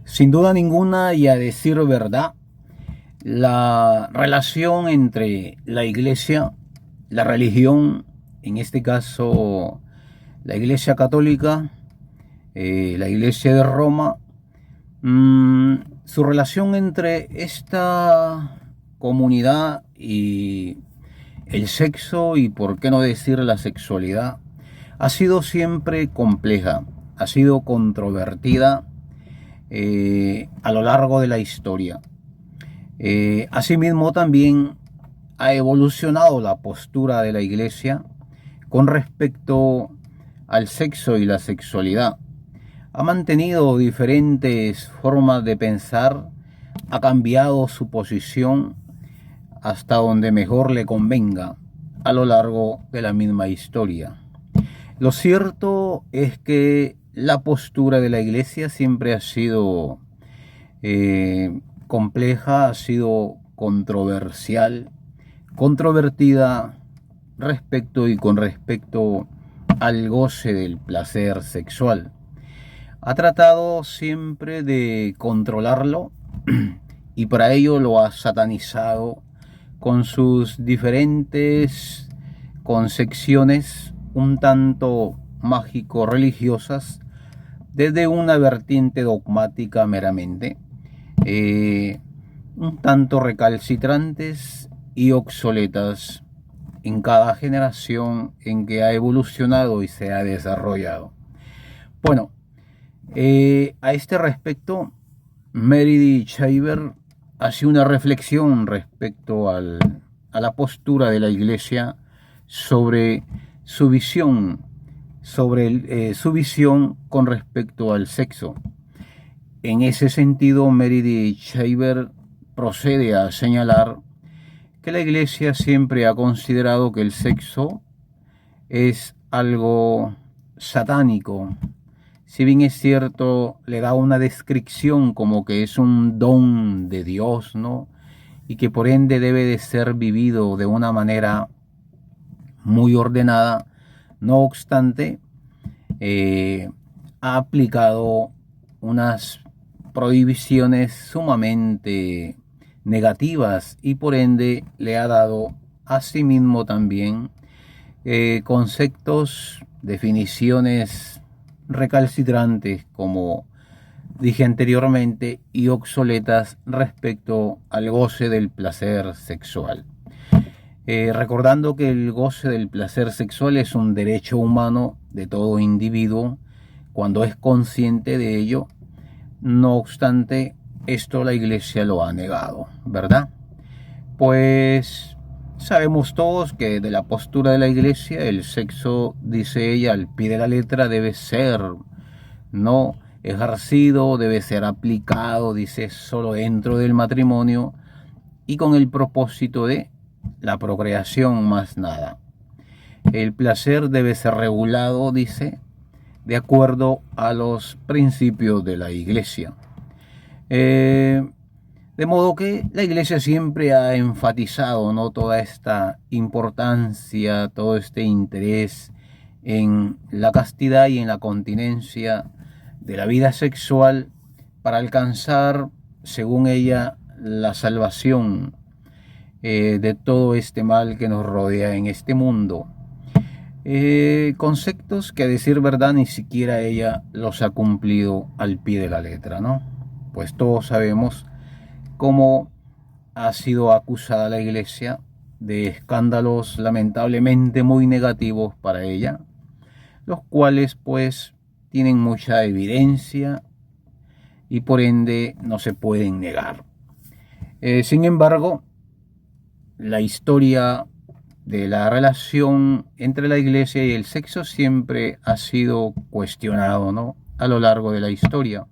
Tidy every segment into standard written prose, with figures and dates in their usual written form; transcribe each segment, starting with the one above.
Sin duda ninguna, y a decir verdad, la relación entre la iglesia, la religión, en este caso la iglesia católica, la iglesia de Roma, su relación entre esta comunidad y el sexo, y por qué no decir la sexualidad, ha sido siempre compleja, ha sido controvertida a lo largo de la historia. Asimismo, también ha evolucionado la postura de la iglesia con respecto al sexo y la sexualidad. Ha mantenido diferentes formas de pensar, ha cambiado su posición hasta donde mejor le convenga a lo largo de la misma historia. Lo cierto es que la postura de la iglesia siempre ha sido compleja, ha sido controversial, controvertida con respecto al goce del placer sexual. Ha tratado siempre de controlarlo y para ello lo ha satanizado con sus diferentes concepciones un tanto mágico-religiosas, desde una vertiente dogmática meramente, un tanto recalcitrantes y obsoletas en cada generación en que ha evolucionado y se ha desarrollado. Bueno, a este respecto, Meredith Shaver hace una reflexión respecto a la postura de la iglesia sobre su visión, su visión con respecto al sexo. En ese sentido, Meredith Shaver procede a señalar que la iglesia siempre ha considerado que el sexo es algo satánico. Si bien es cierto, le da una descripción como que es un don de Dios, ¿no? Y que por ende debe de ser vivido de una manera muy ordenada. No obstante, ha aplicado unas prohibiciones sumamente negativas y por ende le ha dado a sí mismo también conceptos, definiciones recalcitrantes, como dije anteriormente, y obsoletas respecto al goce del placer sexual. Recordando que el goce del placer sexual es un derecho humano de todo individuo cuando es consciente de ello. No obstante, esto la iglesia lo ha negado, ¿verdad? Pues sabemos todos que de la postura de la iglesia, el sexo, dice ella, al pie de la letra, debe ser no ejercido, debe ser aplicado, dice, solo dentro del matrimonio y con el propósito de la procreación, más nada. El placer debe ser regulado, dice, de acuerdo a los principios de la iglesia. De modo que la iglesia siempre ha enfatizado, ¿no?, toda esta importancia, todo este interés en la castidad y en la continencia de la vida sexual para alcanzar, según ella, la salvación de todo este mal que nos rodea en este mundo. Conceptos que, a decir verdad, ni siquiera ella los ha cumplido al pie de la letra, ¿no? Pues todos sabemos cómo ha sido acusada la iglesia de escándalos lamentablemente muy negativos para ella, los cuales pues tienen mucha evidencia y por ende no se pueden negar. Sin embargo, la historia de la relación entre la iglesia y el sexo siempre ha sido cuestionado, ¿no?, a lo largo de la historia.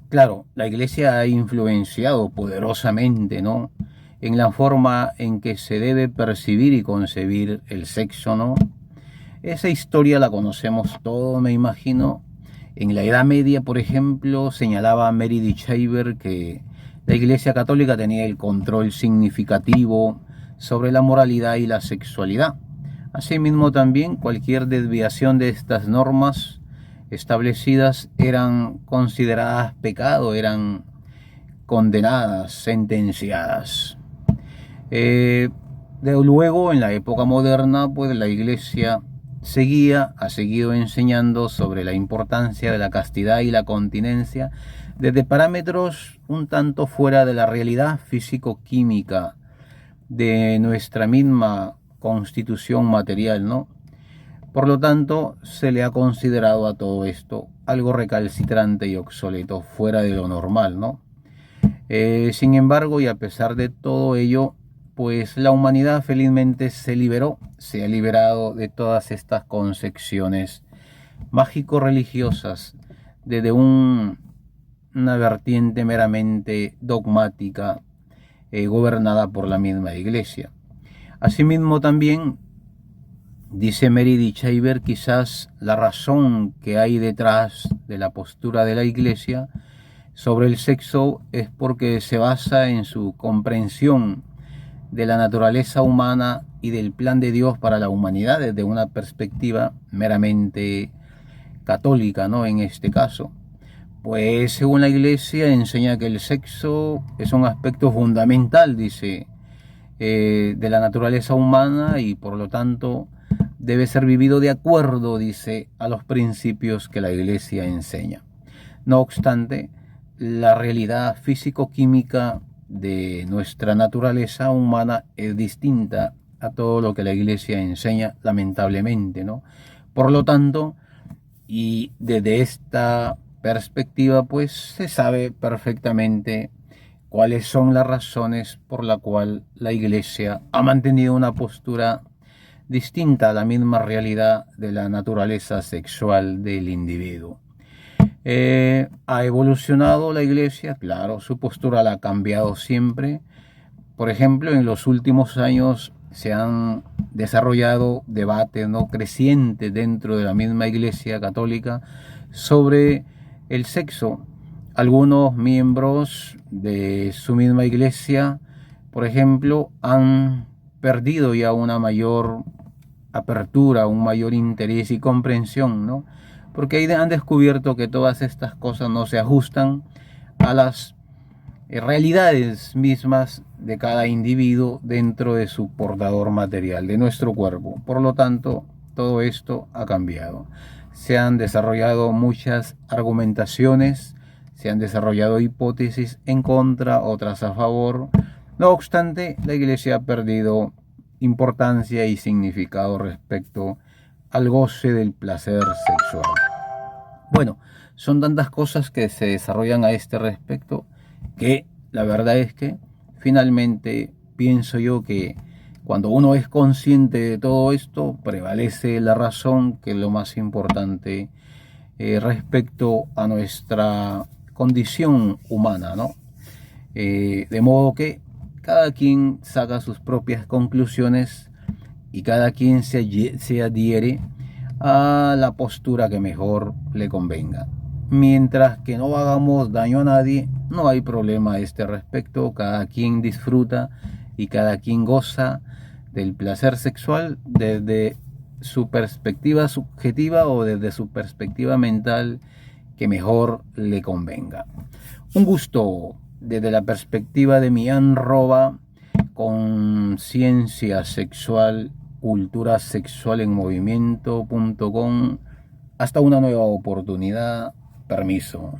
Claro, la iglesia ha influenciado poderosamente, ¿no?, en la forma en que se debe percibir y concebir el sexo, ¿no? Esa historia la conocemos todos, me imagino. En la Edad Media, por ejemplo, señalaba Meredith Shaver que la Iglesia Católica tenía el control significativo sobre la moralidad y la sexualidad. Asimismo, también cualquier desviación de estas normas establecidas eran consideradas pecado, eran condenadas, sentenciadas. Luego, en la época moderna, pues la Iglesia ha seguido enseñando sobre la importancia de la castidad y la continencia desde parámetros un tanto fuera de la realidad físico-química de nuestra misma constitución material, ¿no? Por lo tanto, se le ha considerado a todo esto algo recalcitrante y obsoleto, fuera de lo normal, ¿no? Sin embargo, y a pesar de todo ello, pues la humanidad felizmente se ha liberado de todas estas concepciones mágico-religiosas desde una vertiente meramente dogmática, gobernada por la misma Iglesia. Asimismo también, dice Meredith Shaver, quizás la razón que hay detrás de la postura de la Iglesia sobre el sexo es porque se basa en su comprensión de la naturaleza humana y del plan de Dios para la humanidad desde una perspectiva meramente católica, ¿no? En este caso, pues según la Iglesia enseña que el sexo es un aspecto fundamental, dice, de la naturaleza humana y por lo tanto debe ser vivido de acuerdo, dice, a los principios que la Iglesia enseña. No obstante, la realidad físico-química de nuestra naturaleza humana es distinta a todo lo que la Iglesia enseña, lamentablemente, ¿no? Por lo tanto, y desde esta perspectiva, pues se sabe perfectamente cuáles son las razones por la cual la Iglesia ha mantenido una postura distinta a la misma realidad de la naturaleza sexual del individuo. Ha evolucionado la Iglesia, claro, su postura la ha cambiado siempre. Por ejemplo, en los últimos años se han desarrollado debates no crecientes dentro de la misma Iglesia católica sobre el sexo. Algunos miembros de su misma Iglesia, por ejemplo, han perdido ya una mayor apertura, un mayor interés y comprensión, ¿no? Porque ahí han descubierto que todas estas cosas no se ajustan a las realidades mismas de cada individuo dentro de su portador material, de nuestro cuerpo. Por lo tanto, todo esto ha cambiado. Se han desarrollado muchas argumentaciones, se han desarrollado hipótesis en contra, otras a favor. No obstante, la Iglesia ha perdido importancia y significado respecto al goce del placer sexual. Bueno, son tantas cosas que se desarrollan a este respecto que la verdad es que finalmente pienso yo que cuando uno es consciente de todo esto, prevalece la razón, que es lo más importante respecto a nuestra condición humana, ¿no? De modo que cada quien saca sus propias conclusiones y cada quien se adhiere a la postura que mejor le convenga. Mientras que no hagamos daño a nadie, no hay problema a este respecto. Cada quien disfruta y cada quien goza del placer sexual desde su perspectiva subjetiva o desde su perspectiva mental que mejor le convenga. Un gusto desde la perspectiva de Mian Roba, conciencia sexual, cultura sexual en movimiento.com. Hasta una nueva oportunidad. Permiso.